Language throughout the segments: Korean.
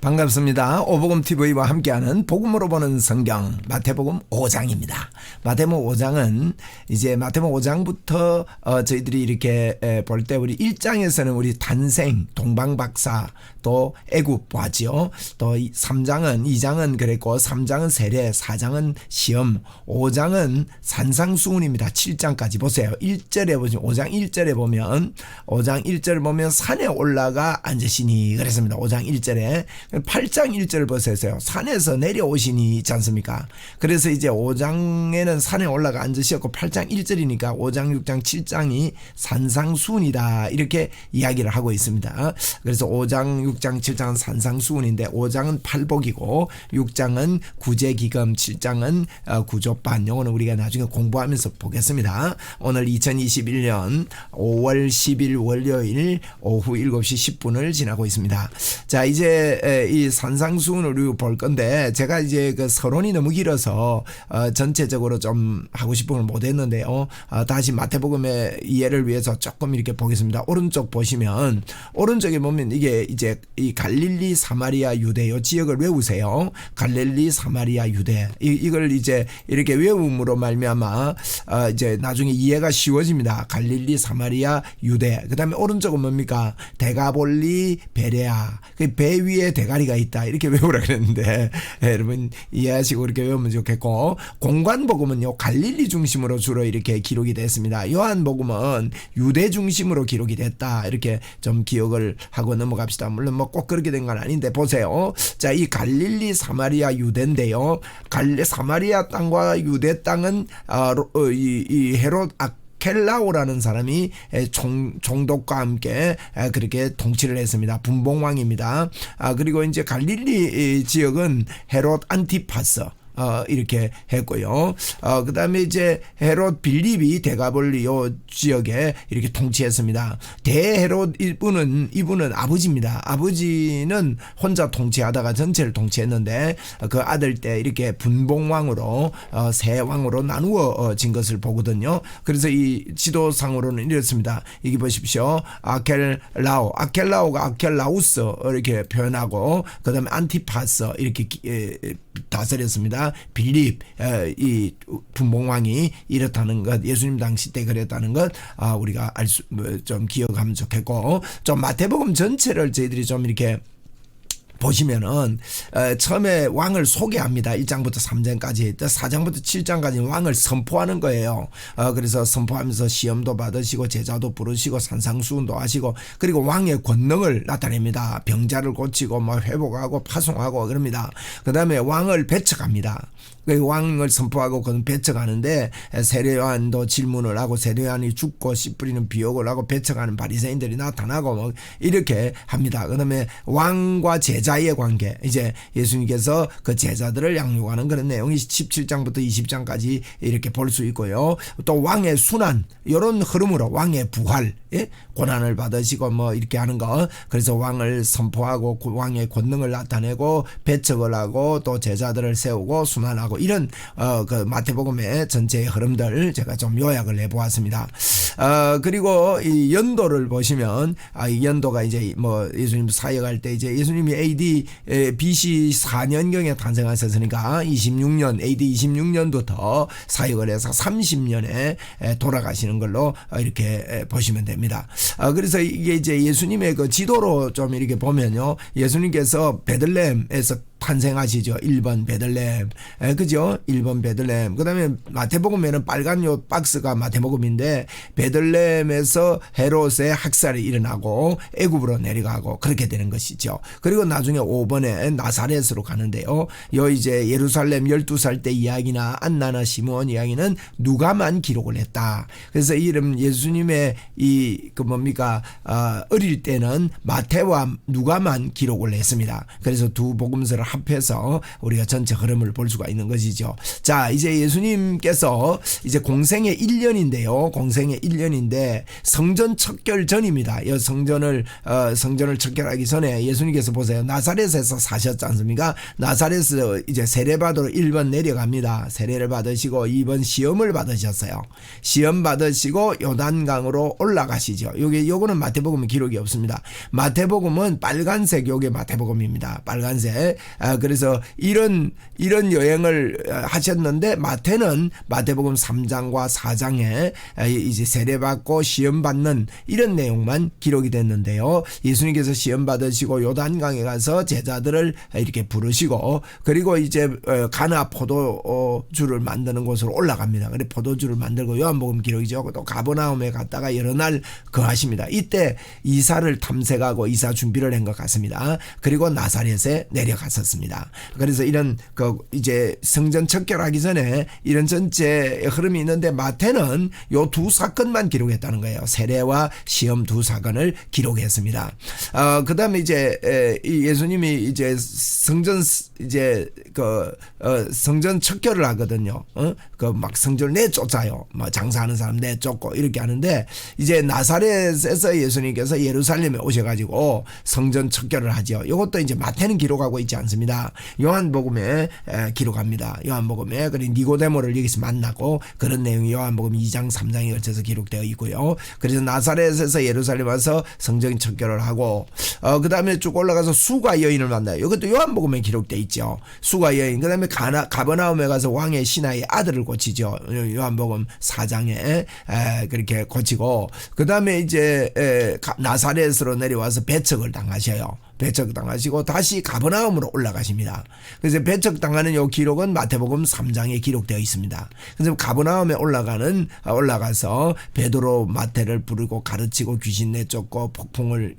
반갑습니다. 오복음TV와 함께하는 복음으로 보는 성경 마태복음 5장입니다. 마태복음 5장은 이제 마태복음 5장부터 저희들이 이렇게 볼 때 우리 1장에서는 우리 탄생, 동방박사, 또 애굽 보았지요. 또 3장은 2장은 그랬고 3장은 세례, 4장은 시험, 5장은 산상수훈입니다. 7장까지 보세요. 1절에 보시면 5장 1절에 보면 5장 1절을 보면 산에 올라가 앉으시니 그랬습니다. 5장 1절에 8장 1절 보세요. 산에서 내려오시니 있지 않습니까? 그래서 이제 5장에는 산에 올라가 앉으셨고 8장 1절이니까 5장 6장 7장이 산상수훈이다 이렇게 이야기를 하고 있습니다. 그래서 5장 6장 7장은 산상수훈인데 5장은 팔복이고 6장은 구제기금, 7장은 구조반. 요거는 우리가 나중에 공부하면서 보겠습니다. 오늘 2021년 5월 10일 월요일 오후 7시 10분을 지나고 있습니다. 자, 이제 이 산상수훈을 우리가 볼 건데 제가 이제 그 서론이 너무 길어서 전체적으로 좀 하고 싶은 걸 못했는데요. 다시 마태복음의 이해를 위해서 조금 이렇게 보겠습니다. 오른쪽 보시면 오른쪽에 보면 이게 이제 이 갈릴리, 사마리아, 유대 요 지역을 외우세요. 갈릴리, 사마리아, 유대 이걸 이제 이렇게 외움으로 말미암아 이제 나중에 이해가 쉬워집니다. 갈릴리, 사마리아, 유대. 그다음에 오른쪽은 뭡니까? 데가볼리, 베레아. 배 위에 대가리가 있다 이렇게 외우라 그랬는데 여러분 이해하시고 이렇게 외우면 좋겠고, 공관복음은요 갈릴리 중심으로 주로 이렇게 기록이 됐습니다. 요한복음은 유대 중심으로 기록이 됐다 이렇게 좀 기억을 하고 넘어갑시다. 물론 뭐 꼭 그렇게 된 건 아닌데 보세요. 자, 이 갈릴리, 사마리아, 유대인데요. 사마리아 땅과 유대 땅은 이 헤롯 아켈라오라는 사람이 총독과 함께 그렇게 통치를 했습니다. 분봉왕입니다. 그리고 이제 갈릴리 지역은 헤롯 안티파스 이렇게 했고요. 그 다음에 이제 헤롯 빌립이 데가볼리 요 지역에 이렇게 통치했습니다. 대헤롯 이분은 아버지입니다. 아버지는 혼자 통치하다가 전체를 통치했는데 그 아들 때 이렇게 분봉왕으로 세 왕으로 나누어진 것을 보거든요. 그래서 이 지도상으로는 이렇습니다. 여기 보십시오. 아켈라오가 아켈라우스 이렇게 표현하고 그 다음에 안티파스 이렇게 다스렸습니다. 빌립 이 분봉왕이 이렇다는 것, 예수님 당시 때 그랬다는 것 우리가 좀 기억하면 좋겠고, 좀 마태복음 전체를 저희들이 좀 이렇게 보시면은 처음에 왕을 소개합니다. 1장부터 3장까지, 4장부터 7장까지 왕을 선포하는 거예요. 그래서 선포하면서 시험도 받으시고 제자도 부르시고 산상수훈도 하시고, 그리고 왕의 권능을 나타냅니다. 병자를 고치고 뭐 회복하고 파송하고 그럽니다. 그 다음에 왕을 배척합니다. 왕을 선포하고 그건 배척하는데 세례요한도 질문을 하고 세례요한이 죽고 씨 뿌리는 비욕을 하고 배척하는 바리새인들이 나타나고 뭐 이렇게 합니다. 그다음에 왕과 제자의 관계, 이제 예수님께서 그 제자들을 양육하는 그런 내용이 17장부터 20장까지 이렇게 볼 수 있고요. 또 왕의 순환, 이런 흐름으로 왕의 부활, 고난을 받으시고 뭐 이렇게 하는 거, 그래서 왕을 선포하고 왕의 권능을 나타내고 배척을 하고 또 제자들을 세우고 순환하고, 이런 그 마태복음의 전체의 흐름들 제가 좀 요약을 해보았습니다. 그리고 이 연도를 보시면 이 연도가 이제 뭐 예수님 사역할 때 이제 예수님이 AD BC 4년경에 탄생하셨으니까 26년 AD 26년부터 사역을 해서 30년에 돌아가시는 걸로 이렇게 보시면 됩니다. 그래서 이게 이제 예수님의 그 지도로 좀 이렇게 보면요, 예수님께서 베들레헴에서 탄생하시죠. 1번 베들레헴. 그죠? 1번 베들레헴. 그 다음에 마태복음에는 빨간 요 박스가 마태복음인데 베들레헴에서 헤롯의 학살이 일어나고 애굽으로 내려가고 그렇게 되는 것이죠. 그리고 나중에 5번에 나사렛으로 가는데요. 요 이제 예루살렘 12살 때 이야기나 안나나 시므온 이야기는 누가만 기록을 했다. 그래서 이름 예수님의 이 그 뭡니까 어릴 때는 마태와 누가만 기록을 했습니다. 그래서 두 복음서를 합해서 우리가 전체 흐름을 볼 수가 있는 것이죠. 자, 이제 예수님께서 이제 공생의 1년인데요. 공생의 1년인데 성전 척결 전입니다. 이 성전을 척결하기 전에 예수님께서 보세요. 나사렛에서 사셨지 않습니까? 나사렛에서 이제 세례받으러 1번 내려갑니다. 세례를 받으시고 2번 시험을 받으셨어요. 시험 받으시고 요단강으로 올라가시죠. 요거는 마태복음에 기록이 없습니다. 마태복음은 빨간색 요게 마태복음입니다. 빨간색. 그래서 이런 여행을 하셨는데 마태는 마태복음 3장과 4장에 이제 세례받고 시험 받는 이런 내용만 기록이 됐는데요. 예수님께서 시험 받으시고 요단강에 가서 제자들을 이렇게 부르시고 그리고 이제 가나 포도주를 만드는 곳으로 올라갑니다. 그래 포도주를 만들고 요한복음 기록이죠. 또 가버나움에 갔다가 여러 날 거하십니다. 이때 이사를 탐색하고 이사 준비를 한 것 같습니다. 그리고 나사렛에 내려갔었습니다. 그래서 이런 이제 성전 척결하기 전에 이런 전체 흐름이 있는데 마태는 요 두 사건만 기록했다는 거예요. 세례와 시험 두 사건을 기록했습니다. 그다음에 이제 예수님이 이제 성전 성전 척결을 하거든요. 막 성전을 내쫓아요. 뭐 장사하는 사람 내쫓고 이렇게 하는데 이제 나사렛에서 예수님께서 예루살렘에 오셔가지고 성전 척결을 하죠. 이것도 이제 마태는 기록하고 있지 않습니다. 요한복음에 기록합니다. 요한복음에 그리고 니고데모를 여기서 만나고 그런 내용이 요한복음 2장 3장에 걸쳐서 기록되어 있고요. 그래서 나사렛에서 예루살렘 와서 성전 척결을 하고 그 다음에 쭉 올라가서 수가 여인을 만나요. 이것도 요한복음에 기록되어 있죠. 수가 여인. 그 다음에 가버나움에 가서 왕의 신하의 아들을 고치죠. 요한복음 4장에 그렇게 고치고 그 다음에 이제 나사렛으로 내려와서 배척을 당하셔요. 배척당하시고 다시 가버나움으로 올라가십니다. 그래서 배척당하는 이 기록은 마태복음 3장에 기록되어 있습니다. 그래서 가버나움에 올라가서 베드로 마태를 부르고 가르치고 귀신 내쫓고 폭풍을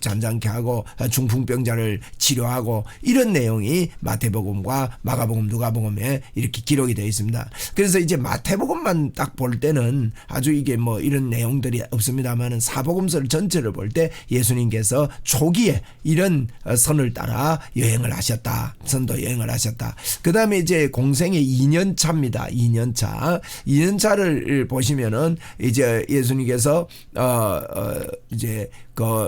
잠잠케 하고 중풍병자를 치료하고 이런 내용이 마태복음과 마가복음 누가복음에 이렇게 기록이 되어 있습니다. 그래서 이제 마태복음만 딱 볼 때는 아주 이게 뭐 이런 내용들이 없습니다만은 사복음서를 전체를 볼 때 예수님께서 초기에 이런 선을 따라 여행을 하셨다. 선도 여행을 하셨다. 그 다음에 이제 공생의 2년 차입니다. 2년 차. 2년 차를 보시면은 이제 예수님께서 이제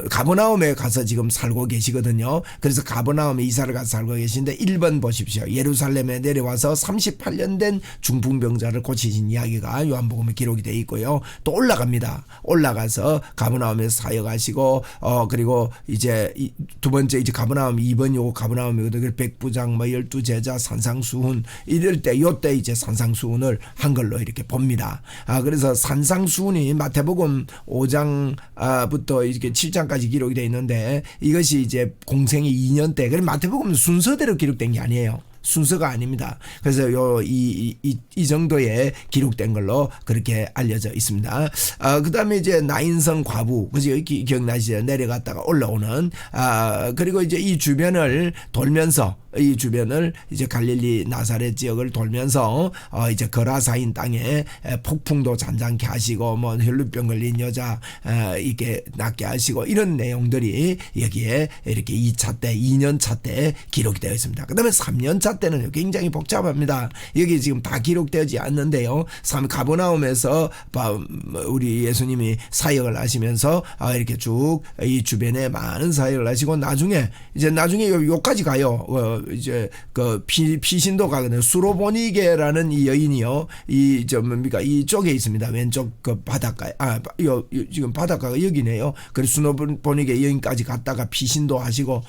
가버나움에 가서 지금 살고 계시거든요. 그래서 가버나움에 이사를 가서 살고 계신데 1번 보십시오. 예루살렘에 내려와서 38년 된 중풍병자를 고치신 이야기가 요한복음에 기록이 되어 있고요. 또 올라갑니다. 올라가서 가버나움에서 사역하시고 그리고 이제 두 번째 이제 가버나움 2번 요 가버나움이거든요. 백부장 뭐 12제자 산상수훈 이럴 때 요때 이제 산상수훈을 한글로 이렇게 봅니다. 그래서 산상수훈이 마태복음 5장부터 이렇게 7장까지 기록이 되어 있는데 이것이 이제 공생의 2년 때. 그럼 마태복음은 순서대로 기록된 게 아니에요. 순서가 아닙니다. 그래서 이 정도에 기록된 걸로 그렇게 알려져 있습니다. 그 다음에 이제 나인성 과부, 그죠? 기억나시죠? 내려갔다가 올라오는, 그리고 이제 이 주변을 돌면서 이 주변을 이제 갈릴리 나사렛 지역을 돌면서 이제 거라사인 땅에 폭풍도 잔잔케 하시고 뭐 혈루병 걸린 여자 이게 낫게 하시고 이런 내용들이 여기에 이렇게 2차 때 2년 차 때 기록이 되어 있습니다. 그다음에 3년 차 때는 굉장히 복잡합니다. 여기 지금 다 기록되지 않는데요. 가버나움에서 우리 예수님이 사역을 하시면서 이렇게 쭉 이 주변에 많은 사역을 하시고 나중에 요까지 가요. 이제 피신도 가거든요. 수로보니게라는 이 여인이요. 뭡니까? 이쪽에 있습니다. 왼쪽 바닷가에. 지금 바닷가가 여기네요. 그래서 수로보니게 여인까지 갔다가 피신도 하시고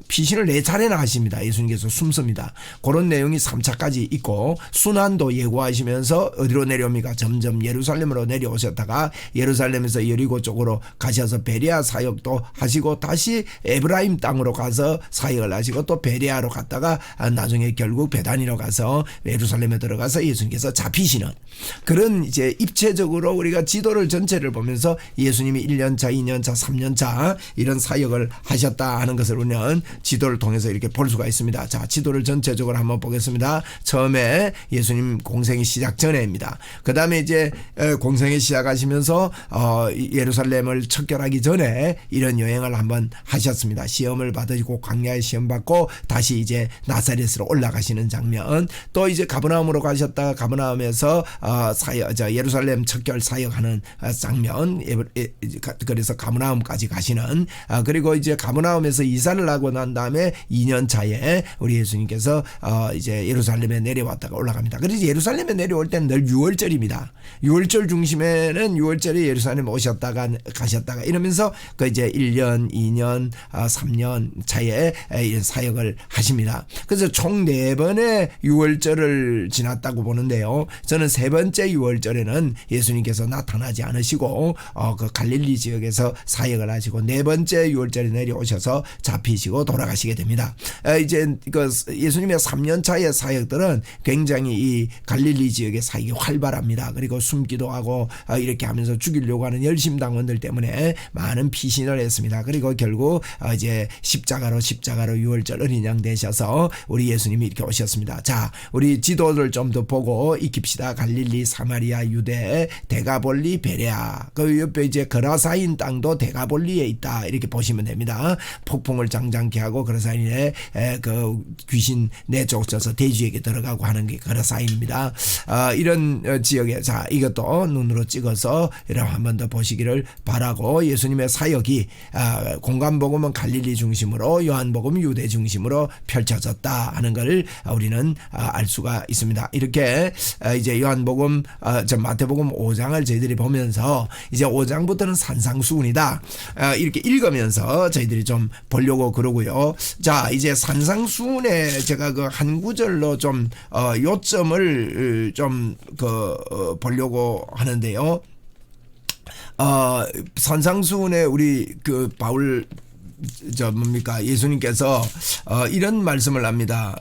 피신을 4차례나 하십니다. 예수님께서 숨습니다. 그런 내용이 3차까지 있고 순환도 예고하시면서 어디로 내려옵니까? 점점 예루살렘으로 내려오셨다가 예루살렘에서 여리고 쪽으로 가셔서 베레아 사역도 하시고 다시 에브라임 땅으로 가서 사역을 하시고 또 베레아로 갔다가 나중에 결국 베다니로 가서 예루살렘에 들어가서 예수님께서 잡히시는 그런 이제 입체적으로 우리가 지도를 전체를 보면서 예수님이 1년차, 2년차, 3년차 이런 사역을 하셨다 하는 것을 우리는 지도를 통해서 이렇게 볼 수가 있습니다. 자, 지도를 전체 전체적으로 한번 보겠습니다. 처음에 예수님 공생이 시작 전에입니다. 그 다음에 이제 공생이 시작하시면서 예루살렘을 척결하기 전에 이런 여행을 한번 하셨습니다. 시험을 받으시고 광야에 시험 받고 다시 이제 나사렛으로 올라가시는 장면, 또 이제 가버나움으로 가셨다가 가버나움에서 예루살렘 척결 사역하는 장면, 그래서 가버나움까지 가시는, 그리고 이제 가버나움에서 이사를 하고 난 다음에 2년 차에 우리 예수님께서 이제 예루살렘에 내려왔다가 올라갑니다. 그래서 예루살렘에 내려올 때는 늘 6월절입니다. 6월절 중심에는 6월절에 예루살렘 오셨다가 가셨다가 이러면서 그 이제 1년, 2년, 3년 차에 이런 사역을 하십니다. 그래서 총 4번의 6월절을 지났다고 보는데요. 저는 3번째 6월절에는 예수님께서 나타나지 않으시고 그 갈릴리 지역에서 사역을 하시고 4번째 6월절에 내려오셔서 잡히시고 돌아가시게 됩니다. 이제 그 예수님의 3년 차의 사역들은 굉장히 이 갈릴리 지역의 사역이 활발합니다. 그리고 숨기도 하고 이렇게 하면서 죽이려고 하는 열심당원들 때문에 많은 피신을 했습니다. 그리고 결국 이제 십자가로 6월절 어린 양 되셔서 우리 예수님이 이렇게 오셨습니다. 자, 우리 지도를 좀 더 보고 익힙시다. 갈릴리, 사마리아, 유대, 데가볼리, 베레아. 그 옆에 이제 거라사인 땅도 데가볼리에 있다. 이렇게 보시면 됩니다. 폭풍을 장장케 하고 거라사인에 그 귀신 내쫓아서 대지에게 들어가고 하는 게 거라사인입니다. 이런 지역에, 자, 이것도 눈으로 찍어서 이런 한 번 더 보시기를 바라고, 예수님의 사역이 공간복음은 갈릴리 중심으로, 요한복음은 유대 중심으로 펼쳐졌다 하는 걸 우리는 알 수가 있습니다. 이렇게 이제 요한복음, 마태복음 5장을 저희들이 보면서 이제 5장부터는 산상수훈이다 이렇게 읽으면서 저희들이 좀 보려고 그러고요. 자, 이제 산상수훈에 제가 그 한 구절로 좀 요점을 좀 보려고 하는데요. 산상수훈에 우리 그 바울 예수님께서 이런 말씀을 합니다.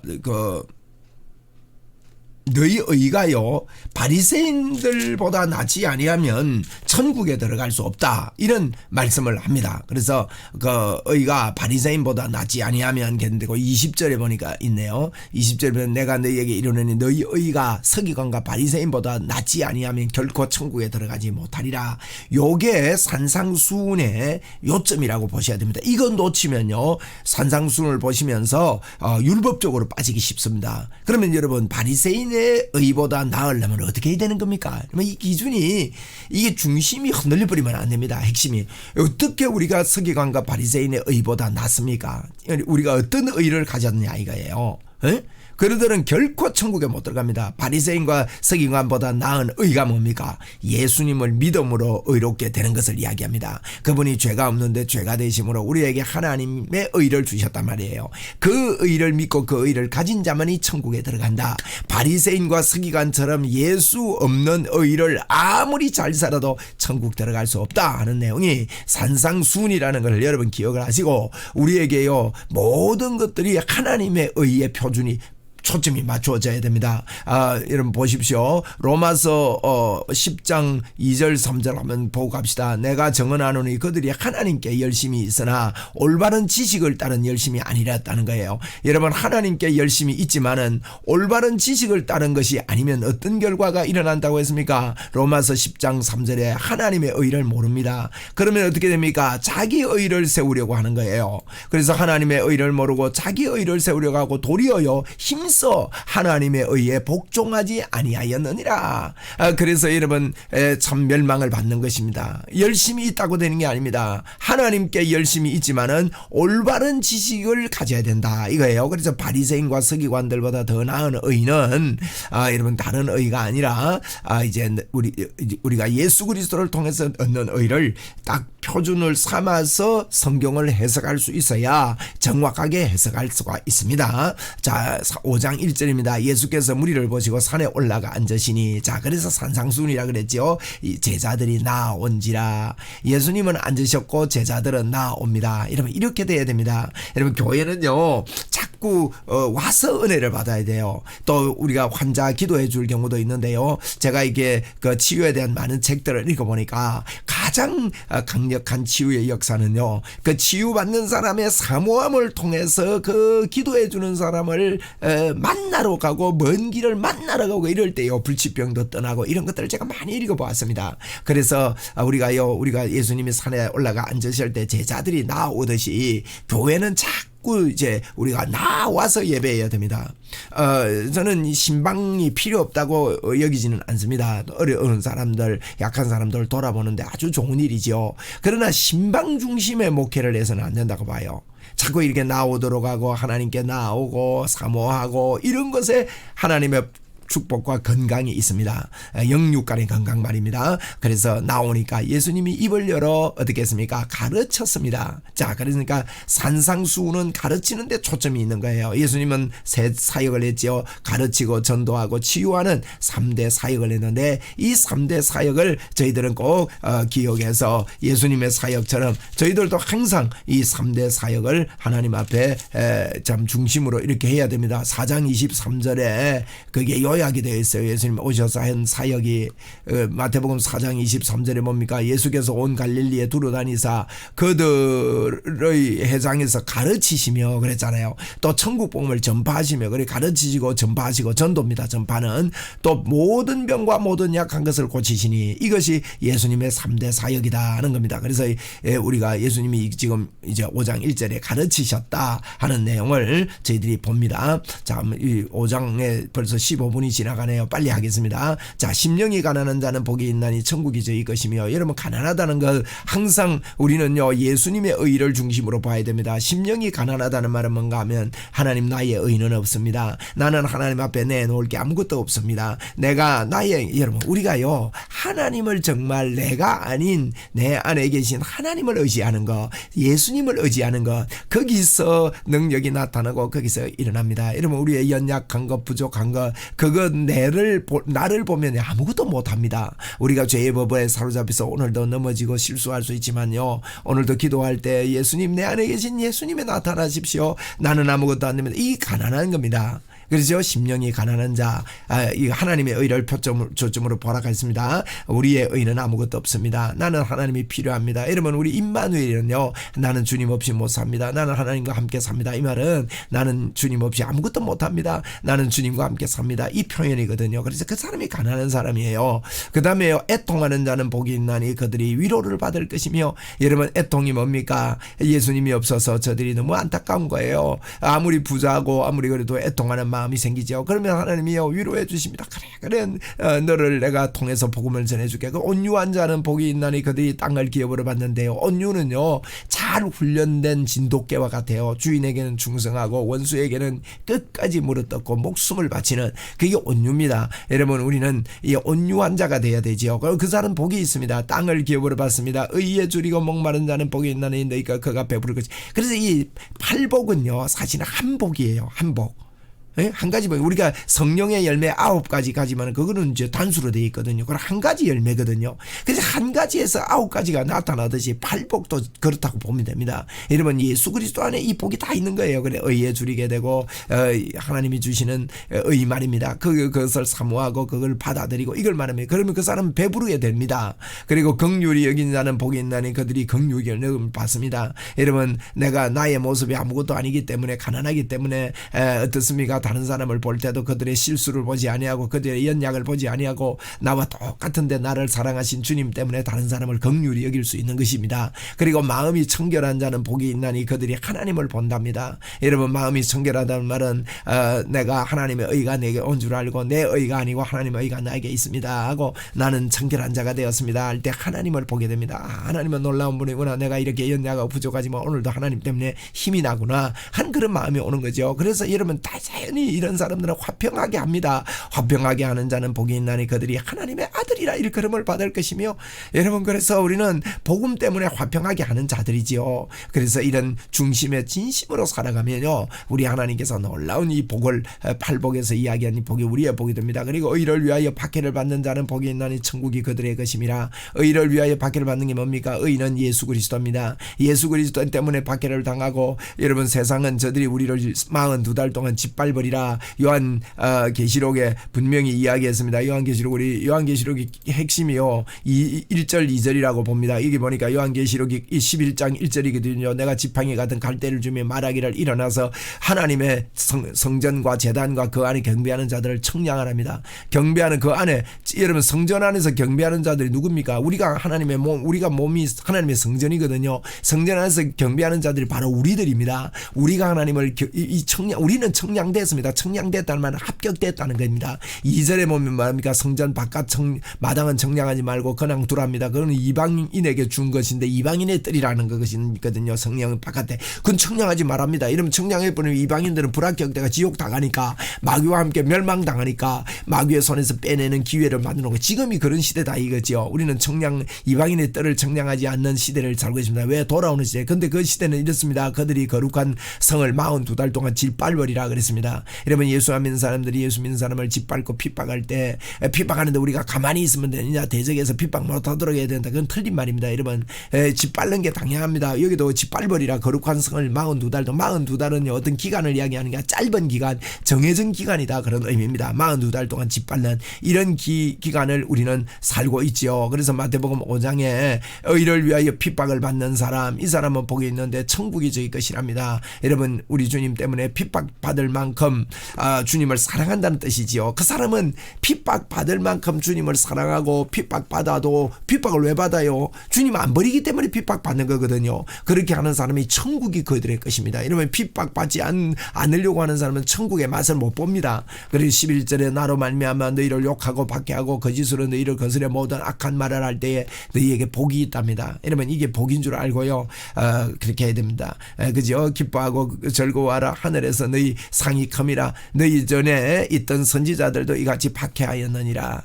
너희 의가요 바리새인들보다 낫지 아니하면 천국에 들어갈 수 없다, 이런 말씀을 합니다. 그래서 그 의가 바리새인보다 낫지 아니하면 되고 20절에 보니까 있네요. 20절에 보면 내가 너희에게 이르노니 너희 의가 서기관과 바리새인보다 낫지 아니하면 결코 천국에 들어가지 못하리라. 요게 산상수훈의 요점이라고 보셔야 됩니다. 이건 놓치면요 산상수훈을 보시면서 율법적으로 빠지기 쉽습니다. 그러면 여러분 바리새인 의보다 나으려면 어떻게 해야 되는 겁니까? 이 기준이, 이게 중심이 흔들려 버리면 안 됩니다. 핵심이 어떻게 우리가 서기관과 바리새인의 의보다 낫습니까? 우리가 어떤 의를 가졌느냐 이거예요. 그들은 결코 천국에 못 들어갑니다. 바리새인과 서기관보다 나은 의가 뭡니까? 예수님을 믿음으로 의롭게 되는 것을 이야기합니다. 그분이 죄가 없는데 죄가 되심으로 우리에게 하나님의 의를 주셨단 말이에요. 그 의를 믿고 그 의를 가진 자만이 천국에 들어간다. 바리새인과 서기관처럼 예수 없는 의를 아무리 잘 살아도 천국 들어갈 수 없다 하는 내용이 산상수훈이라는 걸 여러분 기억을 하시고, 우리에게요 모든 것들이 하나님의 의의 표준이 초점이 맞추어져야 됩니다. 여러분 보십시오. 로마서 10장 2절 3절 한번 보고 갑시다. 내가 정언하노니 그들이 하나님께 열심히 있으나 올바른 지식을 따른 열심이 아니랐다는 거예요. 여러분 하나님께 열심히 있지만은 올바른 지식을 따른 것이 아니면 어떤 결과가 일어난다고 했습니까? 로마서 10장 3절에 하나님의 의를 모릅니다. 그러면 어떻게 됩니까? 자기 의를 세우려고 하는 거예요. 그래서 하나님의 의를 모르고 자기 의를 세우려고 하고 도리어요 힘써 하나님의 의에 복종하지 아니하였느니라. 그래서 여러분 참 멸망을 받는 것입니다. 열심히 있다고 되는 게 아닙니다. 하나님께 열심히 있지만은 올바른 지식을 가져야 된다 이거예요. 그래서 바리새인과 서기관들보다 더 나은 의는 여러분 다른 의가 아니라 이제 우리가 예수 그리스도를 통해서 얻는 의를 딱 표준을 삼아서 성경을 해석할 수 있어야 정확하게 해석할 수가 있습니다. 자, 5장 1절입니다. 예수께서 무리를 보시고 산에 올라가 앉으시니, 자, 그래서 산상수훈이라 그랬죠. 이 제자들이 나온지라. 예수님은 앉으셨고 제자들은 나옵니다. 여러분 이렇게 돼야 됩니다. 여러분 교회는요 자꾸 자꾸 와서 은혜를 받아야 돼요. 또 우리가 환자 기도해 줄 경우도 있는데요. 제가 이게 그 치유에 대한 많은 책들을 읽어보니까 가장 강력한 치유의 역사는요, 그 치유받는 사람의 사모함을 통해서 그 기도해 주는 사람을 만나러 가고 먼 길을 만나러 가고 이럴 때요, 불치병도 떠나고 이런 것들을 제가 많이 읽어보았습니다. 그래서 우리가 예수님이 산에 올라가 앉으실 때 제자들이 나오듯이 교회는 자꾸 이제 우리가 나와서 예배해야 됩니다. 저는 신방이 필요 없다고 여기지는 않습니다. 어려운 사람들, 약한 사람들을 돌아보는데 아주 좋은 일이죠. 그러나 신방 중심의 목회를 해서는 안 된다고 봐요. 자꾸 이렇게 나오도록 하고 하나님께 나오고 사모하고 이런 것에 하나님의 축복과 건강이 있습니다. 영육간의 건강 말입니다. 그래서 나오니까 예수님이 입을 열어 어떻게 했습니까? 가르쳤습니다. 자, 그러니까 산상수훈은 가르치는 데 초점이 있는 거예요. 예수님은 세 사역을 했지요. 가르치고 전도하고 치유하는 3대 사역을 했는데 이 3대 사역을 저희들은 꼭 기억해서 예수님의 사역처럼 저희들도 항상 이 3대 사역을 하나님 앞에 참 중심으로 이렇게 해야 됩니다. 4장 23절에 그게 요약이 되어 있어요. 예수님 오셔서 한 사역이 마태복음 4장 23절에 뭡니까? 예수께서 온 갈릴리에 두루다니사 그들의 회당에서 가르치시며 그랬잖아요. 또 천국 복음을 전파하시며 그래 가르치시고 전파하시고 전도입니다. 전파는 또 모든 병과 모든 약한 것을 고치시니 이것이 예수님의 3대 사역이다 하는 겁니다. 그래서 우리가 예수님이 지금 이제 5장 1절에 가르치셨다 하는 내용을 저희들이 봅니다. 자, 이 5장에 벌써 15분이 지나가네요. 빨리 하겠습니다. 자, 심령이 가난한 자는 복이 있나니 천국이 저희 것이며, 여러분 가난하다는 것 항상 우리는요 예수님의 의를 중심으로 봐야 됩니다. 심령이 가난하다는 말은 뭔가 하면 하나님 나의 의는 없습니다. 나는 하나님 앞에 내놓을 게 아무것도 없습니다. 여러분 우리가요 하나님을 정말 내가 아닌 내 안에 계신 하나님을 의지하는 것, 예수님을 의지하는 것, 거기서 능력이 나타나고 거기서 일어납니다. 여러분 우리의 연약한 것, 부족한 것, 그거 나를 보면 아무것도 못합니다. 우리가 죄의 법에 사로잡혀서 오늘도 넘어지고 실수할 수 있지만요, 오늘도 기도할 때 예수님 내 안에 계신 예수님에 나타나십시오. 나는 아무것도 안 됩니다. 이 가난한 겁니다. 그렇죠? 심령이 가난한 자, 하나님의 의를 초점으로 보라가 있습니다. 우리의 의는 아무것도 없습니다. 나는 하나님이 필요합니다. 여러분 우리 임마누엘은요, 나는 주님 없이 못 삽니다. 나는 하나님과 함께 삽니다. 이 말은 나는 주님 없이 아무것도 못합니다. 나는 주님과 함께 삽니다. 이 표현이거든요. 그래서 그 사람이 가난한 사람이에요. 그 다음에 애통하는 자는 복이 있나니 그들이 위로를 받을 것이며, 여러분 애통이 뭡니까? 예수님이 없어서 저들이 너무 안타까운 거예요. 아무리 부자고 아무리 그래도 애통하는 마음이 생기죠. 그러면 하나님이요 위로해 주십니다. 그래 너를 내가 통해서 복음을 전해줄게. 그 온유한 자는 복이 있나니 그들이 땅을 기업으로 받는데요. 온유는요 잘 훈련된 진돗개와 같아요. 주인에게는 충성하고 원수에게는 끝까지 물어뜯고 목숨을 바치는, 그게 온유입니다. 여러분 우리는 이 온유한 자가 돼야 되지요. 그 사람은 복이 있습니다. 땅을 기업으로 받습니다. 의에 줄이고 목마른 자는 복이 있나니 너희가 그가 배부를 것이. 그래서 이 팔복은요 사실은 한 복이에요. 한 복. 한 가지, 우리가 성령의 열매 9가지 가지만 그거는 이제 단수로 되어 있거든요. 그건 한 가지 열매거든요. 그래서 한 가지에서 9가지가 나타나듯이 팔복도 그렇다고 보면 됩니다. 여러분 예수 그리스도 안에 이 복이 다 있는 거예요. 그래 의에 줄이게 되고 하나님이 주시는 의 말입니다. 그것을 사모하고 그걸 받아들이고 이걸 말하면, 그러면 그 사람은 배부르게 됩니다. 그리고 긍휼히 여긴 자는 복이 있나니 그들이 긍휼을 받습니다. 여러분 내가 나의 모습이 아무것도 아니기 때문에, 가난하기 때문에 어떻습니까? 다른 사람을 볼 때도 그들의 실수를 보지 아니하고 그들의 연약을 보지 아니하고 나와 똑같은데 나를 사랑하신 주님 때문에 다른 사람을 긍휼히 여길 수 있는 것입니다. 그리고 마음이 청결한 자는 복이 있나니 그들이 하나님을 본답니다. 여러분 마음이 청결하다는 말은 내가 하나님의 의가 내게 온 줄 알고 내 의가 아니고 하나님의 의가 나에게 있습니다 하고 나는 청결한 자가 되었습니다 할 때 하나님을 보게 됩니다. 하나님은 놀라운 분이구나. 내가 이렇게 연약하고 부족하지만 오늘도 하나님 때문에 힘이 나구나 한 그런 마음이 오는 거죠. 그래서 여러분 다 자연 완전히 이런 사람들은 화평하게 합니다. 화평하게 하는 자는 복이 있나니 그들이 하나님의 아들이라 일컬음을 받을 것이며, 여러분, 그래서 우리는 복음 때문에 화평하게 하는 자들이지요. 그래서 이런 중심에 진심으로 살아가면요, 우리 하나님께서 놀라운 이 복을, 팔복에서 이야기한 이 복이 우리의 복이 됩니다. 그리고 의를 위하여 박해를 받는 자는 복이 있나니 천국이 그들의 것임이라. 의를 위하여 박해를 받는 게 뭡니까? 의는 예수 그리스도입니다. 예수 그리스도 때문에 박해를 당하고, 여러분, 세상은 저들이 우리를 42달 동안 짓밟으리라. 요한 계시록에 분명히 이야기했습니다. 요한계시록의 핵심이요, 1절 2절이라고 봅니다. 이게 보니까 요한계시록이 11장 1절이거든요. 내가 지팡이 같은 갈대를 주며 말하기를 일어나서 하나님의 성전과 제단과 그 안에 경배하는 자들을 청량하랍니다. 경배하는 그 안에, 여러분, 성전 안에서 경배하는 자들이 누굽니까? 우리가 하나님의 몸, 우리가 몸이 하나님의 성전이거든요. 성전 안에서 경배하는 자들이 바로 우리들입니다. 우리가 하나님을 우리는 청량됐습니다. 청량됐다는 말은 합격됐다는 겁니다. 2절에 보면 말합니까? 성전 바깥 마당은 청량하지 말고 그냥 두랍니다. 그건 이방인에게 준 것인데 이방인의 뜰이라는 것이거든요. 성령 바깥에. 그건 청량하지 말합니다. 이러면 청량해버리면 이방인들은 불합격대가 지옥 당하니까, 마귀와 함께 멸망당하니까 마귀의 손에서 빼내는 기회를 만드는 거. 지금이 그런 시대다 이거죠. 우리는 이방인의 뜰을 청량하지 않는 시대를 살고 있습니다. 왜? 돌아오는 시대. 근데 그 시대는 이렇습니다. 그들이 거룩한 성을 42달 동안 짓밟으리라 그랬습니다. 여러분, 예수 안 믿는 사람들이 예수 믿는 사람을 짓밟고 핍박할 때, 핍박하는데 우리가 가만히 있으면 되느냐, 대적에서 핍박 못하도록 해야 된다. 그건 틀린 말입니다. 여러분, 짓밟는 게 당연합니다. 여기도 짓밟으리라. 거룩한 성을 42달 동안. 42달은 어떤 기간을 이야기하는 게 짧은 기간, 정해진 기간이다, 그런 의미입니다. 42달 동안 짓밟는 이런 기간을 우리는 살고 있지요. 그래서 마태복음 5장에 의를 위하여 핍박을 받는 사람, 이 사람은 복이 있는데 천국이 저희 것이랍니다. 여러분, 우리 주님 때문에 핍박받을 만큼 주님을 사랑한다는 뜻이지요. 그 사람은 핍박받을 만큼 주님을 사랑하고, 핍박받아도, 핍박을 왜 받아요? 주님 안 버리기 때문에 핍박받는 거거든요. 그렇게 하는 사람이 천국이 그들의 것입니다. 이러면 핍박받지 않으려고 하는 사람은 천국의 맛을 못 봅니다. 그래서 11절에 나로 말미암아 너희를 욕하고 박해하고 거짓으로 너희를 거스려 모든 악한 말을 할 때에 너희에게 복이 있답니다. 이러면 이게 복인 줄 알고요, 그렇게 해야 됩니다. 그죠? 기뻐하고 즐거워하라. 하늘에서 너희 상이 큼이라. 너희 전에 있던 선지자들도 이같이 박해하였느니라.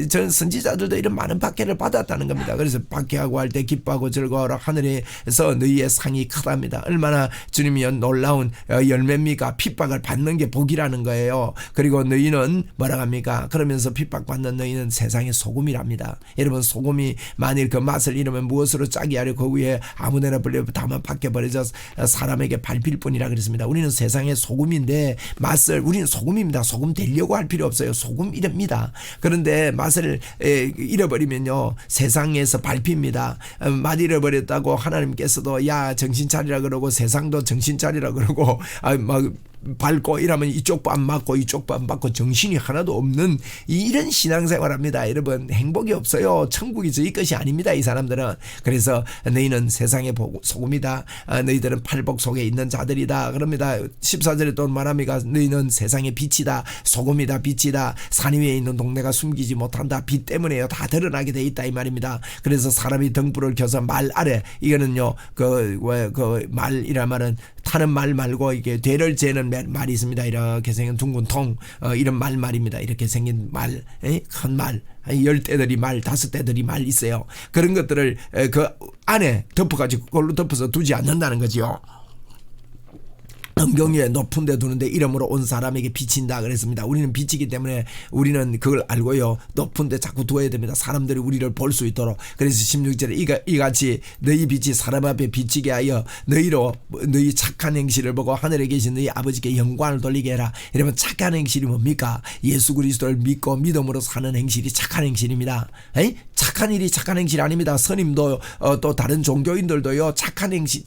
전 선지자들도 이런 많은 박해를 받았다는 겁니다. 그래서 박해하고 할 때 기뻐하고 즐거워하라. 하늘에서 너희의 상이 크답니다. 얼마나 주님이 놀라운 열매입니까? 핍박을 받는 게 복이라는 거예요. 그리고 너희는 뭐라 합니까? 그러면서 핍박받는 너희는 세상의 소금이랍니다. 여러분, 소금이 만일 그 맛을 잃으면 무엇으로 짜게 하려 그 위에 아무데나 불려 다만 박혀버려서 사람에게 밟힐 뿐이라 그랬습니다. 우리는 세상의 소금인데 우리는 소금입니다. 소금 되려고 할 필요 없어요. 소금이랍니다. 그런데 맛을 잃어버리면요, 세상에서 밟힙니다. 맛 잃어버렸다고 하나님께서도 야 정신 차리라 그러고, 세상도 정신 차리라 그러고, 막 밟고 이러면 이쪽 안 맞고 이쪽 안 맞고 정신이 하나도 없는 이런 신앙생활합니다. 여러분, 행복이 없어요. 천국이 저희 것이 아닙니다, 이 사람들은. 그래서 너희는 세상의 소금이다. 너희들은 팔복 속에 있는 자들이다 그럽니다. 14절에 또 말합니다. 너희는 세상의 빛이다. 소금이다. 빛이다. 산 위에 있는 동네가 숨기지 못한다. 빛 때문에요, 다 드러나게 돼 있다, 이 말입니다. 그래서 사람이 등불을 켜서 말 아래, 이거는요, 그 말이란 말은 타는 말 말고 이게 되를 재는 말이 있습니다. 이렇게 생긴 둥근 통, 이런 말입니다. 이렇게 생긴 말, 큰 말, 10대들이 말, 5대들이 말 있어요. 그런 것들을 그 안에 덮어가지고 그걸로 덮어서 두지 않는다는 거죠. 은경 위에 높은 데 두는데 이름으로 온 사람에게 비친다 그랬습니다. 우리는 빛이기 때문에 우리는 그걸 알고요, 높은 데 자꾸 두어야 됩니다. 사람들이 우리를 볼 수 있도록. 그래서 16절에 이같이 너희 빛이 사람 앞에 비치게 하여 너희 착한 행실을 보고 하늘에 계신 너희 아버지께 영광을 돌리게 해라. 이러면 착한 행실이 뭡니까? 예수 그리스도를 믿고 믿음으로 사는 행실이 착한 행실입니다. 착한 일이 착한 행실이 아닙니다. 스님도 또 다른 종교인들도요, 착한 행실,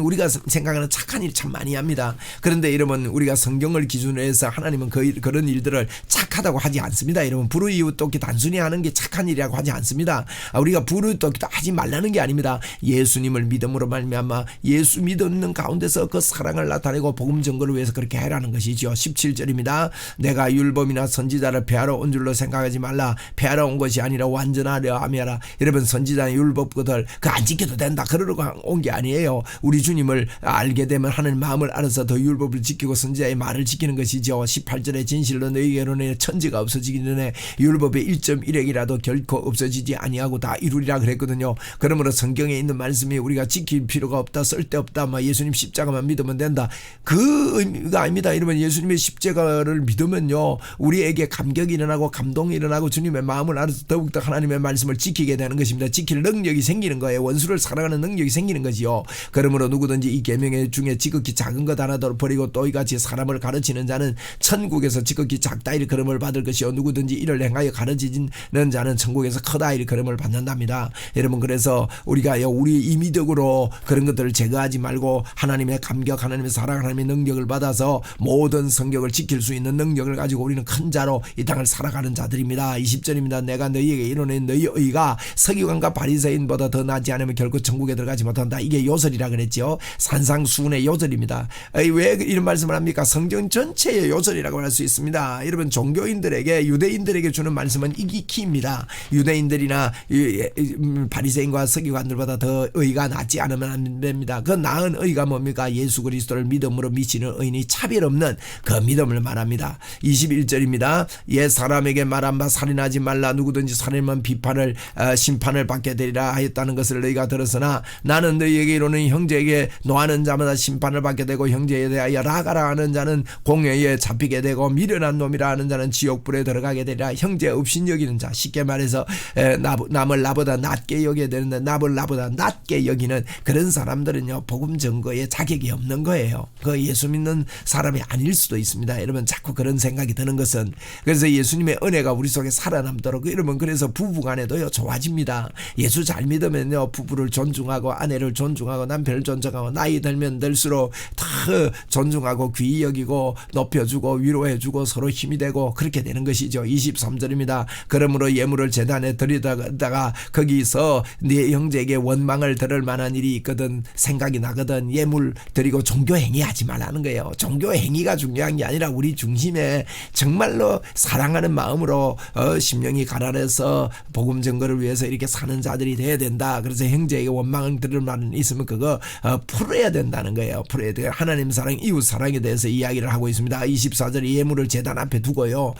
우리가 생각하는 착한 일 참 많이 합니다. 그런데 여러분, 우리가 성경을 기준으로 해서 하나님은 그런 일들을 착하다고 하지 않습니다. 여러분, 불의이웃 돕기 단순히 하는 게 착한 일이라고 하지 않습니다. 우리가 불의이웃 돕기도 하지 말라는 게 아닙니다. 예수님을 믿음으로 말미암아 예수 믿는 가운데서 그 사랑을 나타내고 복음 전거를 위해서 그렇게 해라는 것이죠. 17절입니다. 내가 율법이나 선지자를 폐하러 온 줄로 생각하지 말라. 폐하러 온 것이 아니라 완전하려 함이라. 여러분, 선지자나 율법들을 그 안 지켜도 된다 그러려고 온 게 아니에요. 우리 주님을 알게 되면 하는 마음을 알아서 받아서 더 율법을 지키고 선지자의 말을 지키는 것이죠. 18절에 진실로 너희에게로는 천지가 없어지기 전에 율법의 1.1핵이라도 결코 없어지지 아니하고 다 이루리라 그랬거든요. 그러므로 성경에 있는 말씀이 우리가 지킬 필요가 없다, 쓸데없다, 예수님 십자가만 믿으면 된다, 그 의미가 아닙니다. 여러분, 예수님의 십자가를 믿으면요 우리에게 감격이 일어나고 감동이 일어나고 주님의 마음을 알아서 더욱더 하나님의 말씀을 지키게 되는 것입니다. 지킬 능력이 생기는 거예요. 원수를 사랑하는 능력이 생기는 거지요. 그러므로 누구든지 이 계명 중에 지극히 작은 것 하나도 버리고 또 이같이 사람을 가르치는 자는 천국에서 지극히 작다 일컬음을 받을 것이요 누구든지 이를 행하여 가르치는 자는 천국에서 크다 일컬음을 받는답니다. 여러분, 그래서 우리가 우리 임의적으로 그런 것들을 제거하지 말고 하나님의 감격, 하나님의 사랑, 하나님의 능력을 받아서 모든 성경을 지킬 수 있는 능력을 가지고 우리는 큰 자로 이 땅을 살아가는 자들입니다. 20절입니다. 내가 너희에게 이르노니 너희 의가 서기관과 바리새인보다 더 나지 않으면 결코 천국에 들어가지 못한다. 이게 요절이라 그랬죠. 산상수훈의 요절입니다. 왜 이런 말씀을 합니까? 성경 전체의 요절이라고 할 수 있습니다. 여러분, 종교인들에게, 유대인들에게 주는 말씀은 이기 키입니다. 유대인들이나 바리새인과 서기관들보다 더 의가 낫지 않으면 안 됩니다. 그 나은 의가 뭡니까? 예수 그리스도를 믿음으로 미치는 의인이 차별 없는 그 믿음을 말합니다. 21절입니다. 옛 사람에게 말한 바 살인하지 말라. 누구든지 살인하면 심판을 받게 되리라 하였다는 것을 너희가 들었으나 나는 너희에게 이르노니 형제에게 노하는 자마다 심판을 받게 되고 형제에 대하여 라가라 하는 자는 공회에 잡히게 되고 미련한 놈이라 하는 자는 지옥불에 들어가게 되리라. 형제 없인 여기는 자, 쉽게 말해서 남을 나보다 낮게 여겨야 되는데 남을 나보다 낮게 여기는 그런 사람들은요 복음 증거에 자격이 없는 거예요. 그 예수 믿는 사람이 아닐 수도 있습니다. 여러분, 자꾸 그런 생각이 드는 것은, 그래서 예수님의 은혜가 우리 속에 살아남도록, 여러분, 그래서 부부간에도요 좋아집니다. 예수 잘 믿으면요 부부를 존중하고 아내를 존중하고 남편을 존중하고 나이 들면 들수록 다 존중하고 귀히 여기고 높여주고 위로해주고 서로 힘이 되고 그렇게 되는 것이죠. 23절입니다. 그러므로 예물을 제단에 드리다가 거기서 네 형제에게 원망을 들을 만한 일이 있거든 생각이 나거든 예물 드리고 종교행위 하지 말라는 거예요. 종교행위가 중요한 게 아니라 우리 중심에 정말로 사랑하는 마음으로 심령이 가난해서 복음 증거를 위해서 이렇게 사는 자들이 돼야 된다. 그래서 형제에게 원망을 들을 만한 일이 있으면 그거 풀어야 된다는 거예요. 풀어야 돼요. 하나님 사랑, 이웃 사랑에 대해서 이야기를 하고 있습니다. 24절 예물을 제단 앞에 두고요.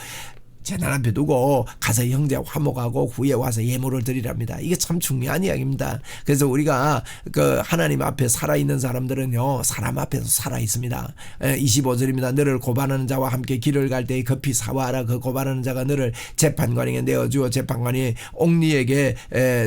재단 앞에 두고 가서 형제 화목하고 후에 와서 예물을 드리랍니다. 이게 참 중요한 이야기입니다. 그래서 우리가 그 하나님 앞에 살아있는 사람들은요 사람 앞에서 살아있습니다. 25절입니다. 너를 고발하는 자와 함께 길을 갈 때에 급히 사와라. 그 고발하는 자가 너를 재판관에게 내어주어 재판관이 옥리에게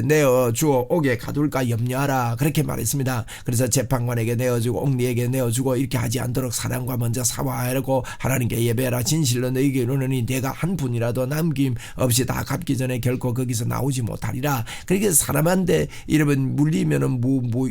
내어주어 옥에 가둘까 염려하라. 그렇게 말했습니다. 그래서 재판관에게 내어주고 옥리에게 내어주고 이렇게 하지 않도록 사람과 먼저 사와하라고 하나님께 예배하라. 진실로 너희에게 이르노니 내가 한 분이라도 남김 없이 다 갚기 전에 결코 거기서 나오지 못하리라. 그러니까 사람한테 이러면 물리면은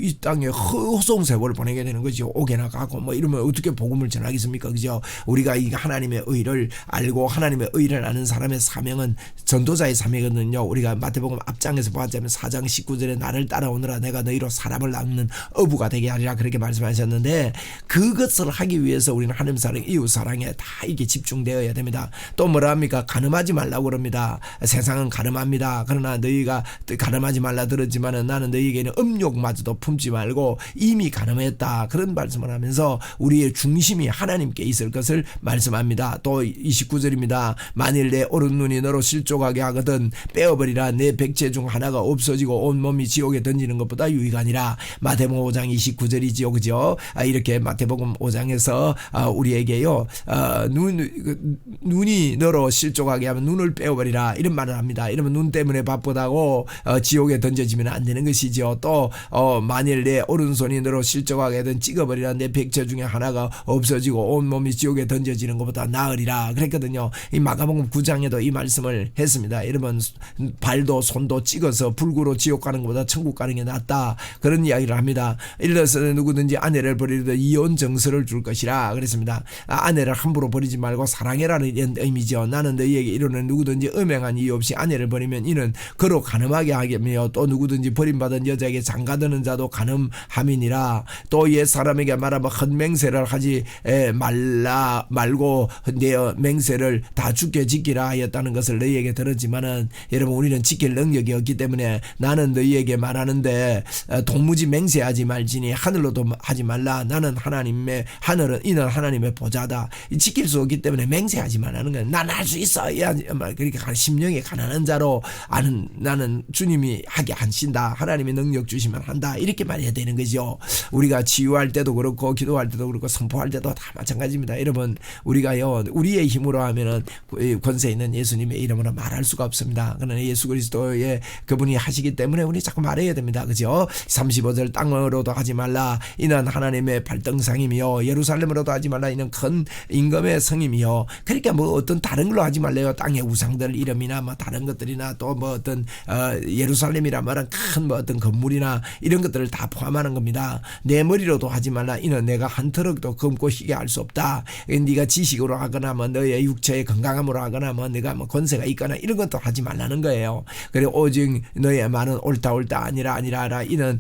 이 땅에 허송세월을 보내게 되는 거죠. 옥에나 가고 이러면 어떻게 복음을 전하겠습니까? 그죠? 우리가 이 하나님의 의를 알고 하나님의 의를 아는 사람의 사명은 전도자의 사명이거든요. 우리가 마태복음 앞장에서 보았자면 4장 19절에 나를 따라오느라 내가 너희로 사람을 낚는 어부가 되게 하리라 그렇게 말씀하셨는데, 그것을 하기 위해서 우리는 하나님 사랑, 이웃 사랑에 다 이게 집중되어야 됩니다. 또 뭐라 합니까? 가늠하지 말라고 그럽니다. 세상은 가늠합니다. 그러나 너희가 가늠하지 말라 들었지만은 나는 너희에게는 음욕마저도 품지 말고 이미 가늠했다. 그런 말씀을 하면서 우리의 중심이 하나님께 있을 것을 말씀합니다. 또 29절입니다. 만일 내 오른눈이 너로 실족하게 하거든 빼어버리라. 내 백체 중 하나가 없어지고 온몸이 지옥에 던지는 것보다 유익하니라. 마태복음 5장 29절이지요. 그죠? 이렇게 마태복음 5장에서 우리에게요 눈이 너로 실족하게 하면 눈을 빼어버리라 이런 말을 합니다. 이러면 눈 때문에 바쁘다고 지옥에 던져지면 안 되는 것이죠. 또 만일 내 오른손이 너로 실족하게 하든 찍어버리라. 내 백체 중에 하나가 없어지고 온몸이 지옥에 던져지는 것보다 나으리라 그랬거든요. 이 마가복음 9장에도 이 말씀을 했습니다. 이러면 발도 손도 찍어서 불구로 지옥 가는 것보다 천국 가는 게 낫다 그런 이야기를 합니다. 일러서 누구든지 아내를 버리려도 이혼 정서를 줄 것이라 그랬습니다. 아내를 함부로 버리지 말고 사랑해라는 의미죠. 나는 너희에게 이르노니 누구든지 음행한 이유 없이 아내를 버리면 이는 그로 간음하게 하겠며 또 누구든지 버림받은 여자에게 장가드는 자도 간음함이니라. 또 옛 사람에게 말하면 헛맹세를 하지 말고 내 맹세를 다 죽게 지키라 하였다는 것을 너희에게 들었지만은 여러분 우리는 지킬 능력이 없기 때문에 나는 너희에게 말하는데 도무지 맹세하지 말지니 하늘로도 하지 말라. 나는 하나님의 하늘은 이는 하나님의 보좌다. 지킬 수 없기 때문에 맹세하지 말라는 거예요. 난 할 수 있어. 그렇게 심령이 가난한 자로 나는 주님이 하게 하신다. 하나님의 능력 주시면 한다. 이렇게 말해야 되는 거죠. 우리가 치유할 때도 그렇고 기도할 때도 그렇고 선포할 때도 다 마찬가지입니다. 여러분 우리가요 우리의 힘으로 하면은 권세 있는 예수님의 이름으로 말할 수가 없습니다. 그러나 예수 그리스도의 그분이 하시기 때문에 우리 자꾸 말해야 됩니다. 그죠? 35절 땅으로도 하지 말라. 이는 하나님의 발등상이며 예루살렘으로도 하지 말라. 이는 큰 임금의 성임이요. 그러니까 뭐 어떤 다른 걸로 하지 말래요. 땅의 우상들 이름이나 뭐 다른 것들이나 또 뭐 어떤 예루살렘이라 말한 큰 뭐 어떤 건물이나 이런 것들을 다 포함하는 겁니다. 내 머리로도 하지 말라. 이는 내가 한 터럭도 검고 희게 할 수 없다. 네가 지식으로 하거나 뭐 너의 육체의 건강함으로 하거나 뭐 내가 뭐 권세가 있거나 이런 것도 하지 말라는 거예요. 그리고 오직 너의 말은 옳다 아니라 이는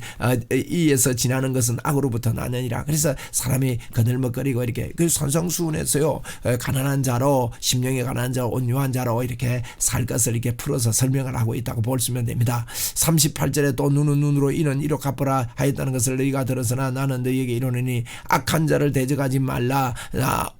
이에서 지나는 것은 악으로부터 나느니라. 그래서 사람이 거들먹거리고 이렇게 그 산성수훈에서요 가난한 자로 심령이 가난한 자로 온유한 자로 이렇게 살 것을 이렇게 풀어서 설명을 하고 있다고 보시면 됩니다. 38절에 또 눈은 눈으로 이는 이로 갚으라 하였다는 것을 너희가 들었으나 나는 너희에게 이르노니 악한 자를 대적하지 말라.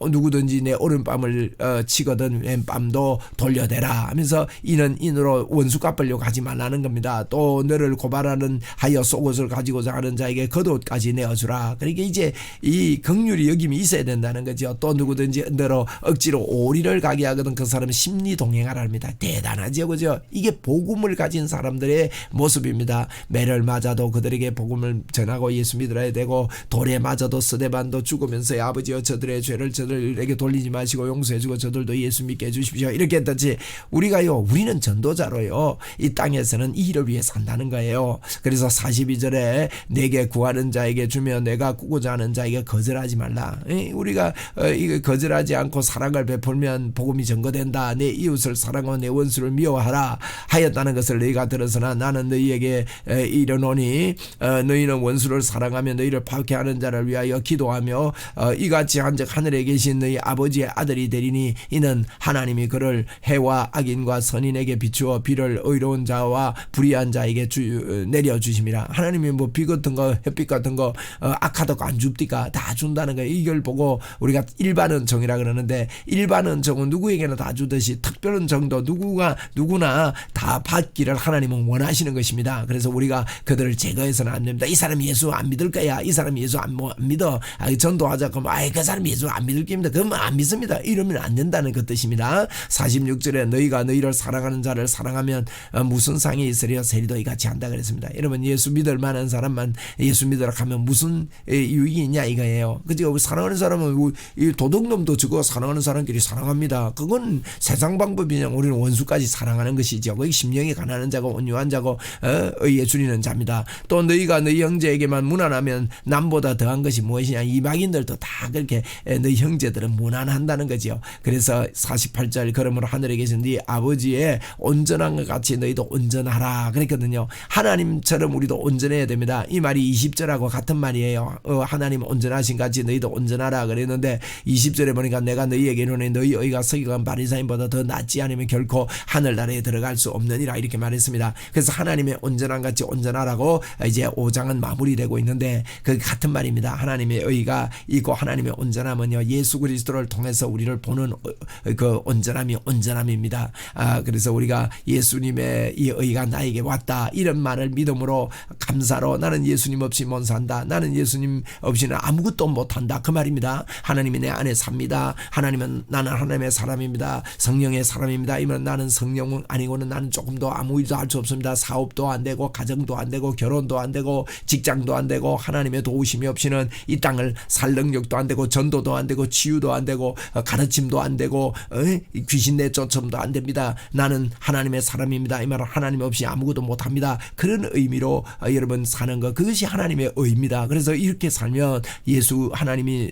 누구든지 내 오른뺨을 치거든 왼뺨도 돌려대라 하면서 이는 인으로 원수 갚으려고 하지 말라는 겁니다. 또 너를 고발하는 하여 속옷을 가지고자 하는 자에게 겉옷까지 내어주라. 그러니까 이제 이 긍휼이 여김이 있어야 된다는 거죠. 또 누구든지 너로 억지로 오리를 가게 하거든 그 사람은 심리 동행하라 합니다. 대단하죠, 그죠? 이게 복음을 가진 사람들의 모습입니다. 매를 맞아도 그들에게 복음을 전하고 예수 믿으라 되고 돌에 맞아도 스데반도 죽으면서 아버지여 저들의 죄를 저들에게 돌리지 마시고 용서해주고 저들도 예수 믿게 해주십시오. 이렇게 했듯이 우리는 전도자로요 이 땅에서는 이 일을 위해 산다는 거예요. 그래서 42절에 내게 구하는 자에게 주며 내가 꾸고자 하는 자에게 거절하지 말라. 우리가 이거 거절하지 않고 사랑을 베풀면 복음이 전거된다. 내 이웃을 사랑하고 내 원수를 미워하라 하였다는 것을 너희가 들었으나 나는 너희에게 이르노니 너희는 원수를 사랑하며 너희를 박해하는 자를 위하여 기도하며 이같이 한즉 하늘에 계신 너희 아버지의 아들이 되리니 이는 하나님이 그를 해와 악인과 선인에게 비추어 비를 의로운 자와 불의한 자에게 내려주심이라. 하나님이 뭐 비 같은 거 햇빛 같은 거 악하다고 안 줍니까? 다 준다는 거예요. 이걸 보고 우리가 일반 은총이라 그러는데 일반 은총은 누구에게나 다 주듯이 특별 은총도 누구나 다 받기를 하나님은 원하시는 것입니다. 그래서 우리가 그들을 제거해서는 안 됩니다. 이 사람이 예수 안 믿을 거야. 이 사람이 예수 안 믿어. 전도하자 그러면 그 사람이 예수 안 믿을 겁니다. 그러면 안 믿습니다. 이러면 안 된다는 그 뜻입니다. 46절에 너희가 너희를 사랑하는 자를 사랑하면 무슨 상이 있으리요 세리도 이같이 한다 그랬습니다. 여러분 예수 믿을 만한 사람만 예수 믿으라 하면 무슨 유익이 있냐 이거예요. 그죠? 사랑하는 사람은 도둑놈도 저거 사랑하는 사람끼리 사랑합니다. 그건 세상 방법이냐. 우리는 원수까지 사랑하는 것이죠. 거기 심령이 가난한 자고 온유한 자고 의에 줄이는 자입니다. 또 너희가 너희 형제에게만 무난하면 남보다 더한 것이 무엇이냐. 이방인들도 다 그렇게 너희 형제들은 무난한다는 거죠. 그래서 48절 그러므로 하늘에 계신 네 아버지의 온전한 것 같이 너희도 온전하라 그랬거든요. 하나님처럼 우리도 온전해야 됩니다. 이 말이 20절하고 같은 말이에요. 하나님 온전하신 같이 너희도 온전하라 그랬는데 20절에 보니까 내가 너희에게 이르노니 너희 의가 서기관 바리사인보다 더 낫지 않으면 결코 하늘나라에 들어갈 수 없느니라 이렇게 말했습니다. 그래서 하나님의 온전한 같이 온전하라고 이제 5장은 마무리되고 있는데 그 같은 말입니다. 하나님의 의가 있고 하나님의 온전함은요 예수 그리스도를 통해서 우리를 보는 그 온전함입니다. 그래서 우리가 예수님의 이 의가 나에게 왔다 이런 말을 믿음으로 감사로 나는 예수님 없이 못 산다. 나는 예수님 없이는 아무것도 못한다. 그 말입니다. 하나님이 내 안에 삽니다. 나는 하나님의 사람입니다. 성령의 사람입니다. 이면 나는 성령 아니고는 나는 조금도 아무 일도 할 수 없습니다. 사업도 안 되고 가정도 안 되고 결혼도 안 되고 직장도 안 되고 하나님의 도우심이 없이는 이 땅을 살 능력도 안 되고 전도도 안 되고 치유도 안 되고 가르침도 안 되고 귀신 내쫓음도 안 됩니다. 나는 하나님의 사람입니다. 이 말은 하나님 없이 아무것도 못합니다. 그런 의미로 여러분 사는 것 그것이 하나님의 의입니다. 그래서 이렇게 살면 하나님이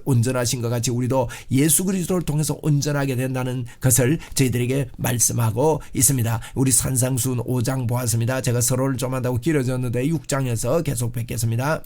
온전하신 것 같이 우리도 예수 그리스도를 통해서 온전하게 된다는 된다는 것을 저희들에게 말씀하고 있습니다. 우리 산상순 5장 보았습니다. 제가 서론을 좀 한다고 길어졌는데 6장에서 계속 뵙겠습니다.